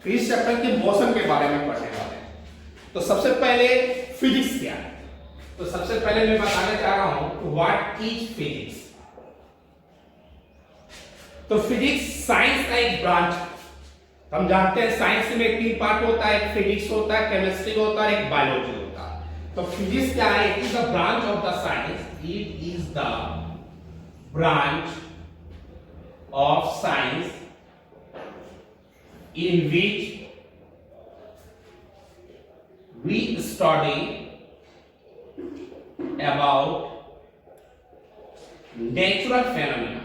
इस चैप्टर के मोशन के बारे में पढ़ने वाले हैं। तो सबसे पहले फिजिक्स क्या है, तो सबसे पहले मैं बताना चाह रहा हूं व्हाट इज फिजिक्स। तो फिजिक्स साइंस का एक ब्रांच है। हम जानते हैं साइंस में 3 पार्ट होता है, एक फिजिक्स होता है, केमिस्ट्री होता है, एक बायोलॉजी होता है। तो फिजिक्स क्या है? It is the branch of the science, it is the branch of science in which we study about natural phenomena.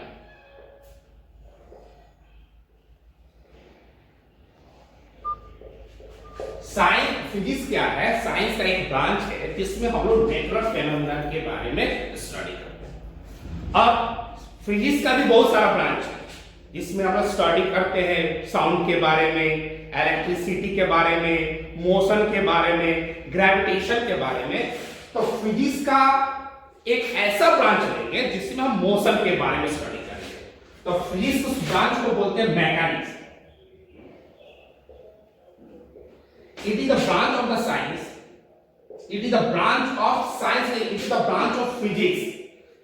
Science physics क्या है? साइंस का एक ब्रांच है जिसमें हम लोग नेचुरल फेनोमेना के बारे में स्टडी करते हैं। अब फिजिक्स का भी बहुत सारा ब्रांच है जिसमें हम लोग स्टडी करते हैं साउंड के बारे में, इलेक्ट्रिसिटी के बारे में, मोशन के बारे में, ग्रेविटेशन के बारे में। तो फिजिक्स का एक ऐसा ब्रांच लेंगे जिसमें हम मोशन के बारे में स्टडी करेंगे। तो फिजिक्स उस ब्रांच को बोलते हैं mechanics. It is the branch of the science, it is the branch of science, it is the branch of physics,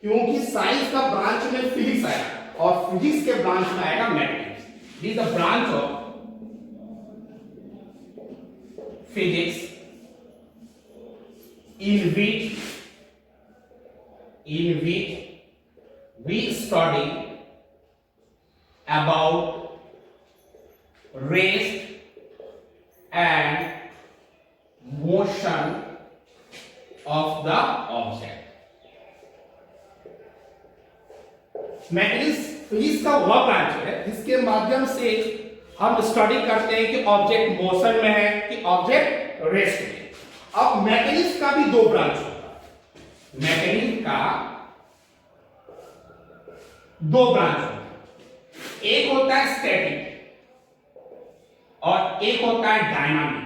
क्योंकि साइंस का ब्रांच में फिजिक्स आया और फिजिक्स के ब्रांच में आएगा mathematics. It is the branch of physics in which we study about rest and motion of the object. Mechanics physics का वह ब्रांच है जिसके माध्यम से हम स्टडी करते हैं कि ऑब्जेक्ट मोशन में है कि ऑब्जेक्ट रेस्ट में। अब मैकेनिक्स का भी 2 ब्रांच होता है। मैकेनिक्स का 2 ब्रांच होता है, एक होता है स्टैटिक और एक होता है डायनामिक।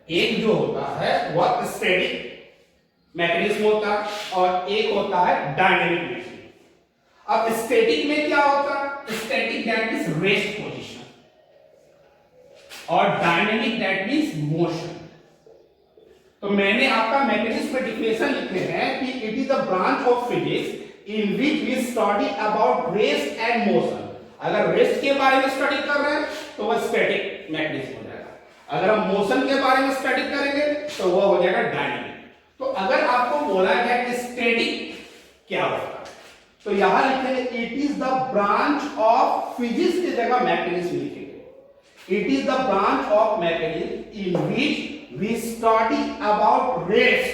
एक जो होता है वह स्टैटिक मैकेनिज्म होता है और एक होता है डायनेमिक मैकेनिज्म। अब स्टैटिक में क्या होता है? Static that means rest position और डायनेमिक दैट मींस मोशन। तो मैंने आपका मैकेनिज्म में डिफिनेशन लिखे हैं कि it is the branch of physics in which we study about rest and motion. अगर रेस्ट के बारे में स्टडी कर रहे हैं तो वह स्टैटिक मैकेनिज्म हो जाएगा, अगर हम मोशन के बारे में स्टडी करेंगे तो वह हो जाएगा डायनेमिक। तो अगर आपको बोला गया कि स्टैटिक क्या होता है तो यहां लिखेंगे it is the branch of physics की जगह मैकेनिज्म लिखेंगे। It is the branch of mechanism in which we study about rest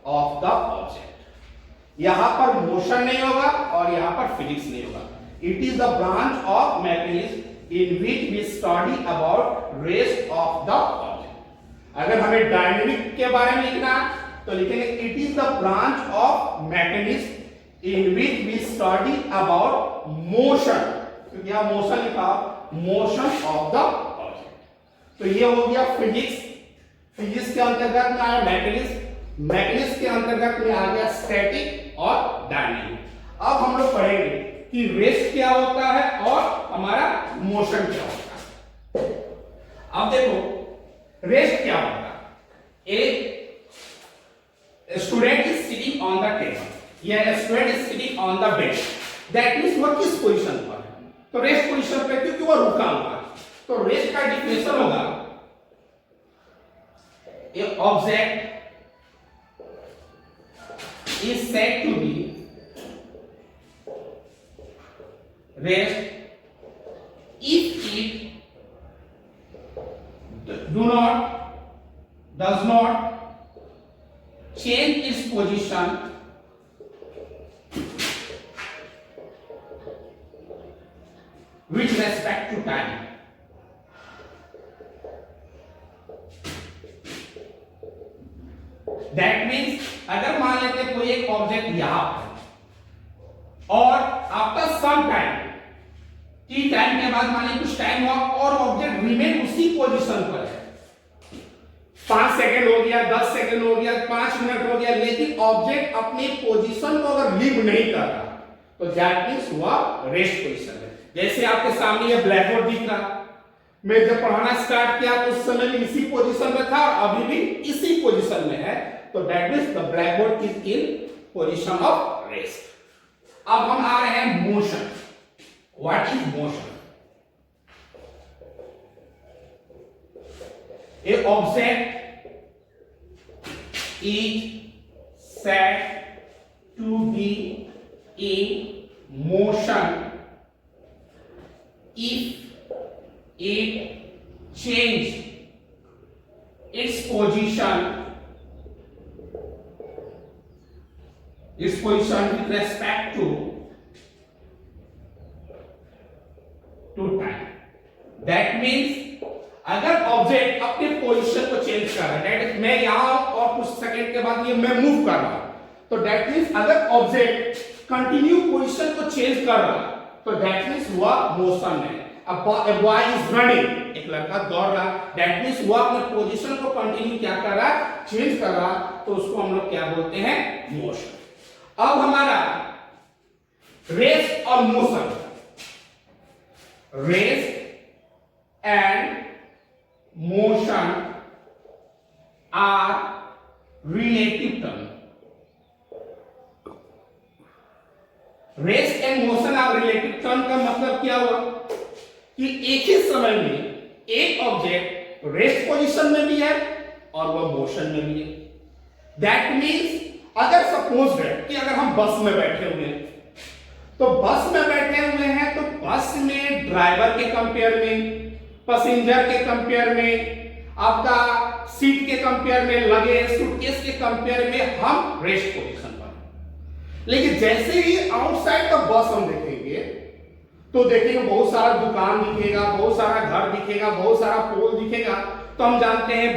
of the object. यहां पर मोशन नहीं होगा और यहां पर फिजिक्स नहीं होगा। It is the branch of mechanism in which we study about rest of the object. अगर हमें डायनेमिक के बारे में लिखना है तो लिखेंगे it is the branch of mechanism in which we study about motion, क्योंकि यहां मोशन लिखा, मोशन ऑफ द ऑब्जेक्ट। तो ये हो गया फिजिक्स। फिजिक्स के अंतर्गत में आया मैकेनिज्म, मैकेनिज्म के अंतर्गत में आ गया स्टैटिक और डायनेमिक। अब हम लोग पढ़ेंगे कि रेस्ट क्या होता है और हमारा मोशन क्या होता है। अब देखो रेस्ट क्या होता है? एक student is sitting on the table या student is sitting on the bed, that means वह किस पोजीशन पर है? तो रेस्ट पोजीशन पे, क्योंकि वह रुका हुआ है। तो रेस्ट का डिफिनेशन होगा ए object is said to be rest if it does not change its position with respect to time. That means अगर मान लेते कोई एक ऑब्जेक्ट यहां पर और after some time, t time के बाद मान लीजिए कुछ टाइम हुआ और ऑब्जेक्ट रिमेन उसी पोजीशन पर है, 5 सेकंड हो गया, 10 सेकंड हो गया, 5 मिनट हो गया, लेकिन ऑब्जेक्ट अपनी पोजीशन को अगर लीव नहीं कर रहा तो दैट मींस हुआ रेस्ट पोजीशन है। जैसे आपके सामने ये ब्लैक बोर्ड दिख रहा, मैं जब पढ़ाना स्टार्ट किया तो उस समय भी इसी पोजीशन में था, अभी भी इसी पोजीशन में है, तो that means the black board is in position of rest. अब हम आ रहे हैं motion. What is motion? A object is said to be in motion if it change its position with respect to time. That means अगर object अपने position को change कर रहा है, दैट इज मैं यहां और कुछ सेकंड के बाद ये मैं मूव कर रहा हूं, तो दैट मींस अगर ऑब्जेक्ट कंटिन्यू पोजीशन को चेंज कर रहा है तो दैट मींस वह मोशन है। अब ए बॉय इज रनिंग, एक लड़का दौड़ रहा, दैट मींस वह अपने पोजीशन को कंटिन्यू क्या कर रहा है, चेंज कर रहा, तो उसको हम लोग क्या बोलते हैं, मोशन। अब हमारा रेस्ट और motion, rest and motion are relative term. Rest and motion are relative term का मतलब क्या हुआ कि एक ही समय में एक ऑब्जेक्ट रेस्ट पोजीशन में भी है और वह मोशन में भी है। दैट मींस अगर सपोज है कि अगर हम बस में बैठे हुए हैं, तो बस में बैठे हुए हैं तो बस में ड्राइवर के कंपेयर में, पैसेंजर के कंपेयर में, आपका सीट के कंपेयर में, लगेज सूटकेस के कंपेयर में हम रेस्ट पोजीशन पर। लेकिन जैसे ही आउटसाइड द बस हम देखेंगे तो देखेंगे बहुत सारा दुकान दिखेगा, बहुत सारा घर दिखेगा, बहुत सारा पोल दिखेगा, तो हम जानते हैं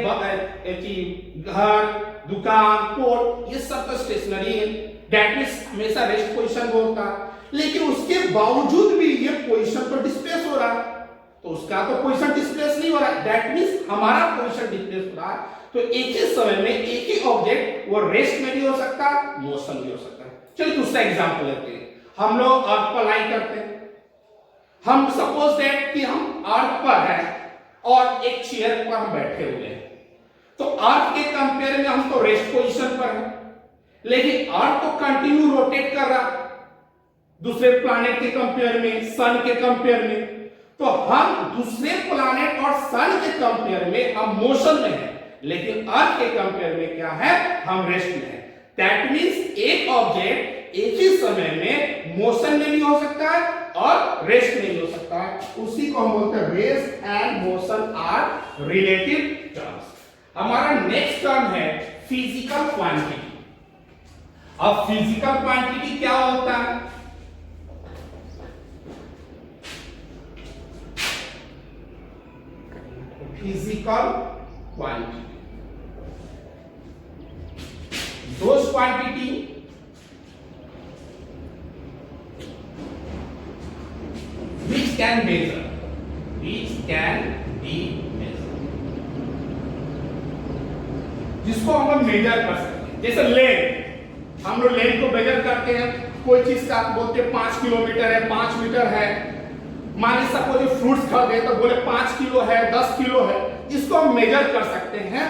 कि घर, दुकान, पोल ये सब तो स्टेशनरी है, दैट मींस हमेशा रेस्ट पोजीशन में होता है। लेकिन उसके बावजूद भी ये पोजीशन तो डिस्प्लेस हो रहा है, तो उसका तो पोजीशन डिस्प्लेस नहीं हो रहा है, दैट मींस हमारा पोजीशन डिस्प्लेस हो रहा है। तो एक ही समय में एक ही ऑब्जेक्ट वो रेस्ट में भी हो सकता है, मोशन भी हो सकता है। चलिए दूसरा एग्जांपल लेते हैं। हम लोग अर्थ पर लाई करते हैं, हम सपोज दैट कि हम अर्थ पर हैं और एक चेयर पर हम बैठे हुए हैं, तो अर्थ के कंपेयर में हम तो रेस्ट पोजीशन पर हैं, लेकिन अर्थ तो कंटिन्यू रोटेट कर रहा दूसरे प्लैनेट के कंपेयर में, सन के कंपेयर में, तो हम दूसरे प्लैनेट और सन के कंपेयर में हम मोशन में हैं, लेकिन अर्थ के कंपेयर में क्या है, हम रेस्ट में हैं। दैट मींस एक ऑब्जेक्ट एक ही समय में मोशन में भी हो सकता है और रेस्ट में भी हो सकता है, उसी को हम बोलते हैं rest and motion are relative terms. हमारा नेक्स्ट टर्म है फिजिकल क्वांटिटी। अब फिजिकल क्वांटिटी क्या होता है? Physical quantity, those quantity which can be measured, जिसको हम लोग मेजर कर सकते हैं। जैसे लेंथ, हम लोग लेंथ को मेजर करते हैं, कोई चीज का आप बोलते हैं 5 किलोमीटर है, 5 मीटर है, माने सपोज फ्रूट्स खरीदे तो बोले 5 किलो है, 10 किलो है, इसको हम मेजर कर सकते हैं।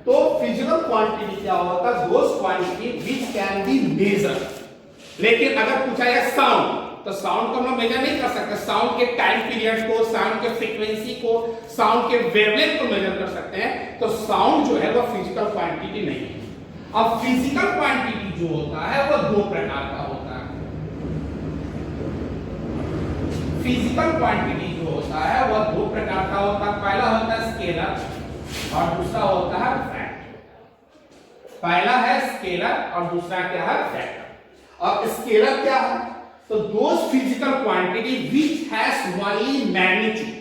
तो फिजिकल क्वांटिटी क्या होता है? Those quantity which can be measured. लेकिन अगर पूछा जाए साउंड, तो साउंड को हम मेजर नहीं कर सकते। साउंड के टाइम पीरियड को, साउंड के फ्रीक्वेंसी को, साउंड के वेवलेंथ को मेजर कर सकते हैं, तो साउंड जो है वो फिजिकल क्वांटिटी नहीं है। अब फिजिकल क्वांटिटी जो होता है वो दो प्रकार का होता है। फिजिकल क्वांटिटी जो होता है वह दो प्रकार का होता है। पहला होता है स्केलर और दूसरा होता है फैक्टर। पहला है स्केलर और दूसरा क्या है? फैक्टर। अब स्केलर क्या है? तो those physical quantity which has only magnitude.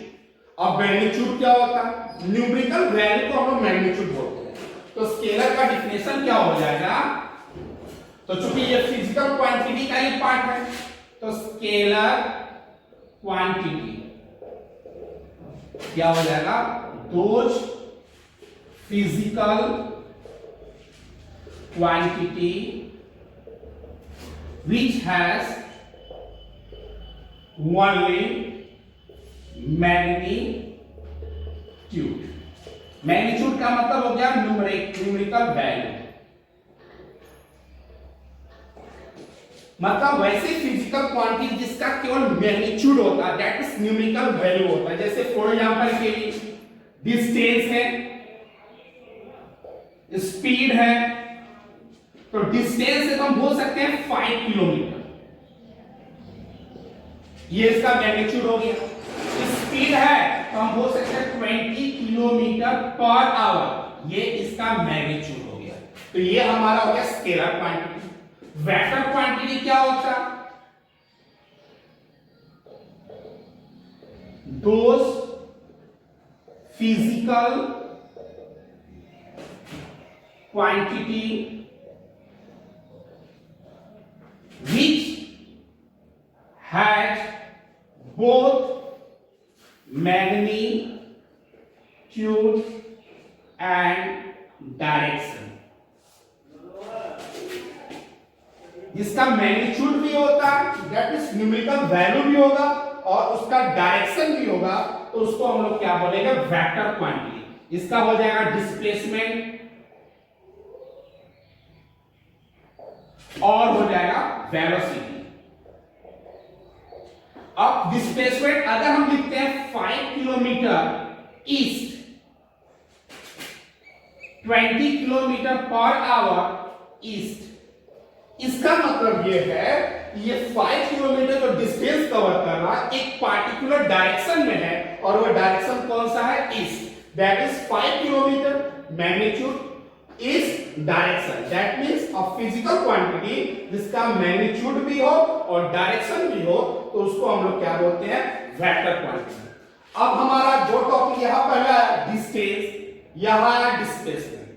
अब मैग्नीट्यूड क्या होता है? न्यूमेरिकल वैल्यू को हम मैग्नीट्यूड बोलते हैं। तो स्केलर का डिफिनेशन क्या हो जाएगा? तो चूंकि ये फिजिकल क्वांटिटी का ही पार्ट है, तो स्केलर क्वांटिटी क्या हो जाएगा? Those physical quantity which has only magnitude. Magnitude का मतलब हो गया न्यूमेरिकल वैल्यू, मतलब वैसे फिजिकल क्वांटिटी जिसका केवल मैग्नीट्यूड होता है, दैट इज न्यूमेरिकल वैल्यू होता है। जैसे फॉर एग्जांपल के लिए डिस्टेंस है, स्पीड है, तो डिस्टेंस से तो हम बोल सकते हैं 5 किलोमीटर, ये इसका मैग्नीट्यूड हो गया। स्पीड है तो हम बोल सकते हैं 20 किलोमीटर पर आवर, ये इसका मैग्नीट्यूड हो गया। तो ये हमारा हो गया स्केलर क्वांटिटी। वेक्टर क्वांटिटी क्या होता है? Those physical quantity which has both magnitude and direction, जिसका मैग्नीट्यूड भी होता है, दैट इज न्यूमेरिकल वैल्यू भी होगा और उसका डायरेक्शन भी होगा, तो उसको हम लोग क्या बोलेंगे? Vector quantity. इसका हो जाएगा डिस्प्लेसमेंट और हो जाएगा वेलोसिटी। अब डिस्प्लेसमेंट अगर हम लिखते हैं 5 kilometre east, 20 kilometre per hour east, इसका मतलब ये है ये 5 किलोमीटर जो डिस्टेंस कवर कर रहा है एक पार्टिकुलर डायरेक्शन में है, और वो डायरेक्शन कौन सा है? East. That is 5 kilometre magnitude इस direction, that means a physical quantity जिसका मैग्नीट्यूड भी हो और डायरेक्शन भी हो, तो उसको हम लोग क्या बोलते हैं? Vector quantity. अब हमारा जो टॉपिक यहां पहला है डिस्टेंस, यहां है डिस्प्लेसमेंट।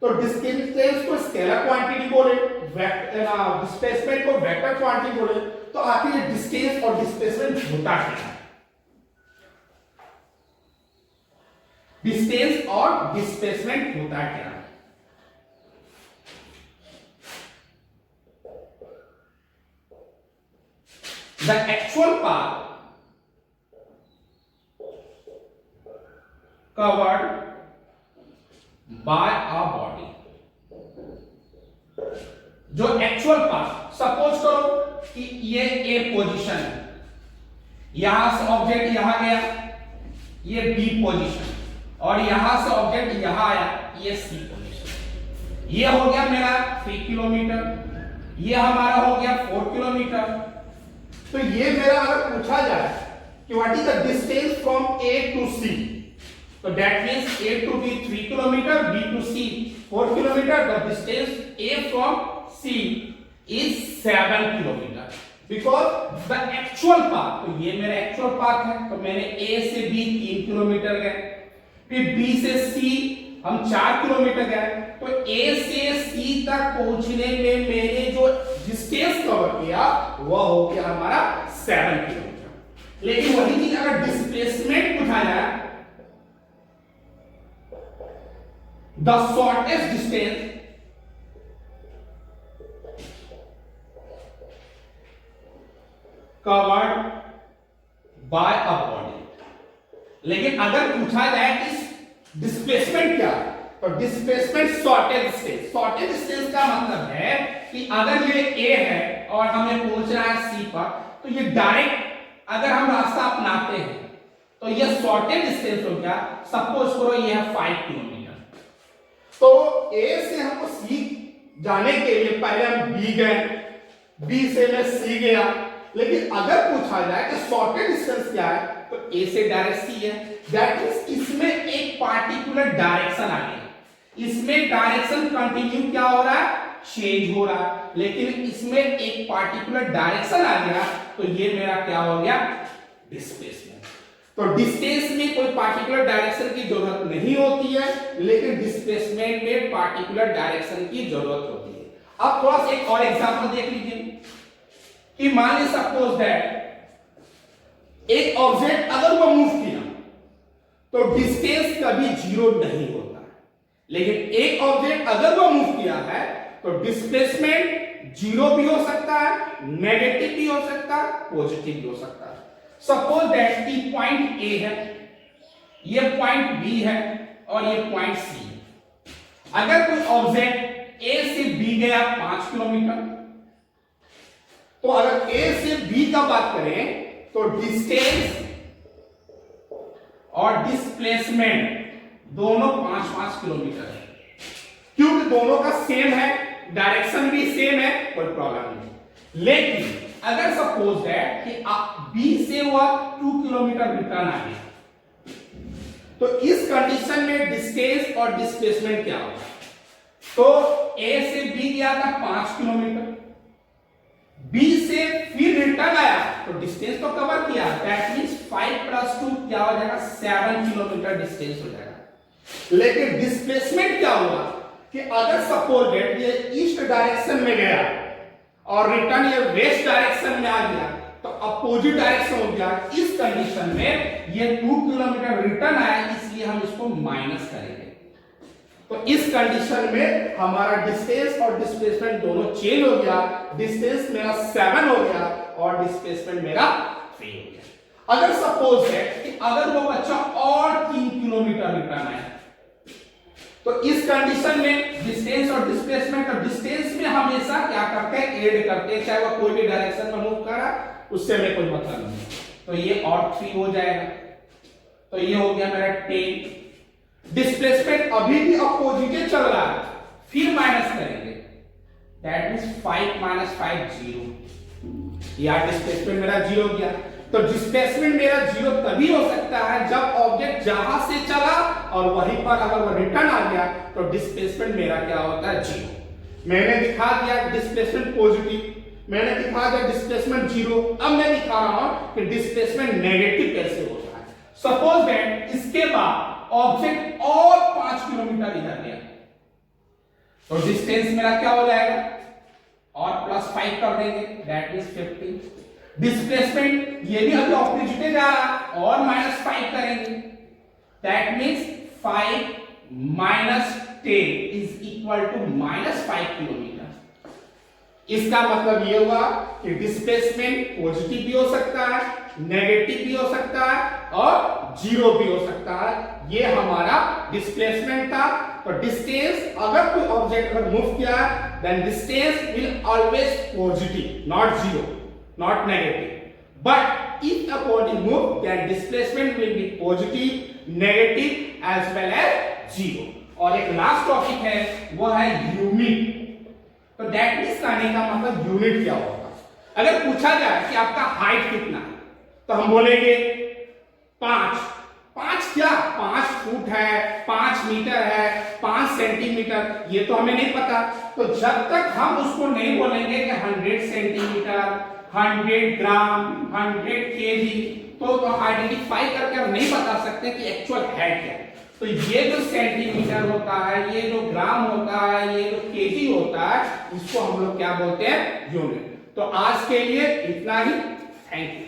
तो डिस्टेंस को स्केलर क्वांटिटी बोले, डिस्प्लेसमेंट को वेक्टर क्वांटिटी बोले, तो आखिर ये डिस्टेंस और डिस्प्लेसमेंट होता क्या है? डिस्टेंस और डिस्प्लेसमेंट होता क्या है? The actual path covered by a body, जो एक्चुअल पाथ, सपोज करो कि ये ए पोजीशन है, यहां से ऑब्जेक्ट यहां गया, ये बी पोजीशन, और यहां से ऑब्जेक्ट यहां आया, ये सी पोजीशन। ये हो गया मेरा 3 किलोमीटर, ये हमारा हो गया 4 किलोमीटर। तो ये मेरा अगर पूछा जाए कि what is the distance from A to C, तो that means A to B 3 kilometre, B to C 4 kilometre, the distance A from C is 7 kilometre, because the actual path, तो ये मेरा एक्चुअल पाथ है, तो मैंने ए से B 3 kilometre गए, फिर बी से सी हम 4 किलोमीटर गए, तो ए से सी तक पहुंचने में मैंने जो डिस्टेंस कवर किया वह हो गया हमारा 7 किलोमीटर। लेकिन वही चीज अगर डिस्प्लेसमेंट पूछा जाए, the shortest distance covered by a body, लेकिन अगर पूछा जाए कि डिस्प्लेसमेंट क्या है, तो displacement shortage distance. Shortage distance का मतलब है कि अगर ये ए है और हमें पहुंचना है सी पर, तो ये डायरेक्ट अगर हम रास्ता अपनाते हैं तो ये शॉर्टेज डिस्टेंस हो गया। सपोज करो ये है 5 किलोमीटर, तो ए से हमको सी जाने के लिए पहले हम बी गए, बी से मैं सी गया, लेकिन अगर पूछा जाए कि शॉर्टेज डिस्टेंस क्या है, तो ए से डायरेक्ट सी है, दैट मींस इसमें एक पार्टिकुलर डायरेक्शन आ गया, इसमें डायरेक्शन कंटिन्यू क्या हो रहा है? चेंज हो रहा है, लेकिन इसमें एक पार्टिकुलर डायरेक्शन आ गया, तो ये मेरा क्या हो गया? डिस्प्लेसमेंट। तो डिस्टेंस में कोई पार्टिकुलर डायरेक्शन की जरूरत नहीं होती है, लेकिन डिस्प्लेसमेंट में पार्टिकुलर डायरेक्शन की जरूरत होती है। अब थोड़ा सा एक और एग्जांपल देख लीजिए कि मान लीजिए सपोज दैट एक ऑब्जेक्ट अगर वो मूव किया तो डिस्टेंस कभी 0 नहीं होता, लेकिन एक ऑब्जेक्ट अगर वो मूव किया है तो डिस्प्लेसमेंट 0 भी हो सकता है, नेगेटिव भी हो सकता है, पॉजिटिव भी हो सकता है। सपोज दैट कि पॉइंट ए है, ये पॉइंट बी है और ये पॉइंट सी है। अगर कोई ऑब्जेक्ट ए से बी गया 5 किलोमीटर, तो अगर ए से बी का बात करें तो डिस्टेंस और डिस्प्लेसमेंट दोनों 5-5 किलोमीटर है, क्योंकि दोनों का सेम है, डायरेक्शन भी सेम है, कोई प्रॉब्लम नहीं। लेकिन अगर सपोज दैट कि बी से वह 2 किलोमीटर रिटर्न आ गया, तो इस कंडीशन में डिस्टेंस और डिस्प्लेसमेंट क्या होगा? तो ए से बी गया था 5 किलोमीटर, बी से फिर रिटर्न आया तो डिस्टेंस तो कवर किया, दैट मींस 5 + 2 क्या हो जाएगा? 7 किलोमीटर डिस्टेंस हो जाएगा। लेकिन डिस्प्लेसमेंट क्या होगा कि अगर सपोज दैट ये ईस्ट डायरेक्शन में गया और रिटर्न ये वेस्ट डायरेक्शन में आ गया, तो अपोजिट डायरेक्शन हो गया। इस कंडीशन में ये 2 किलोमीटर रिटर्न आया, इसलिए हम इसको माइनस करेंगे। तो इस कंडीशन में हमारा डिस्टेंस और डिस्प्लेसमेंट दोनों चेंज हो गया। डिस्टेंस मेरा 7 हो गया और डिस्प्लेसमेंट मेरा 3 हो गया। अगर सपोज है कि अगर वो बच्चा और 3 किलोमीटर रिटर्न आया, तो इस कंडीशन में डिस्टेंस और डिस्प्लेसमेंट, और डिस्टेंस में हमेशा क्या करते हैं? ऐड करते हैं, चाहे वो कोई भी डायरेक्शन में मूव कर रहा है, उससे हमें कोई मतलब नहीं। तो ये और 3 हो जाएगा, तो ये हो गया मेरा 10। डिस्प्लेसमेंट अभी भी अपोजिट चल रहा है, फिर माइनस करेंगे, दैट मींस 5 - 5 0। यार डिस्प्लेसमेंट मेरा 0 हो गया। तो डिस्प्लेसमेंट मेरा 0 तभी हो सकता है जब ऑब्जेक्ट जहां से चला और वहीं पर अगर वो रिटर्न आ गया, तो डिस्प्लेसमेंट मेरा क्या होता है? 0। मैंने दिखा दिया डिस्प्लेसमेंट पॉजिटिव, मैंने दिखा दिया डिस्प्लेसमेंट 0। अब मैं दिखा रहा हूं कि डिस्प्लेसमेंट नेगेटिव कैसे होता है। सपोज दैट इसके बाद ऑब्जेक्ट और 5 किलोमीटर इधर गया, तो डिस्टेंस मेरा क्या हो जाएगा? और +5 कर देंगे, दैट मींस 50। डिस्प्लेसमेंट ये भी अभी ऑपोजिट जा रहा है, और -5 करेंगे, that means 5 - 10 is equal to -5 kilometre. इसका मतलब ये हुआ कि डिस्प्लेसमेंट पॉजिटिव भी हो सकता है, नेगेटिव भी हो सकता है और 0 भी हो सकता है। ये हमारा डिस्प्लेसमेंट था। तो डिस्टेंस, अगर कोई ऑब्जेक्ट अगर मूव किया है, then distance will always positive, not 0, not negative. But if a body move, then displacement will be positive, negative as well as 0। और एक लास्ट टॉपिक है, वो है यूनिट। तो दैट मींस कहने का मतलब यूनिट क्या होगा। अगर पूछा जाए कि आपका हाइट कितना है, तो हम बोलेंगे 5 क्या? 5 फुट है, 5 मीटर है, 5 सेंटीमीटर, ये तो हमें नहीं पता। तो जब तक हम उसको नहीं बोलेंगे कि 100 सेंटीमीटर, 100 ग्राम, 100 केजी, तो आइडेंटिफाई करके हम नहीं बता सकते कि एक्चुअल है क्या। तो ये जो सेंटीमीटर होता है, ये जो ग्राम होता है, ये जो केजी होता है, इसको हम लोग क्या बोलते हैं? यूनिट। तो आज के लिए इतना ही। Thank you.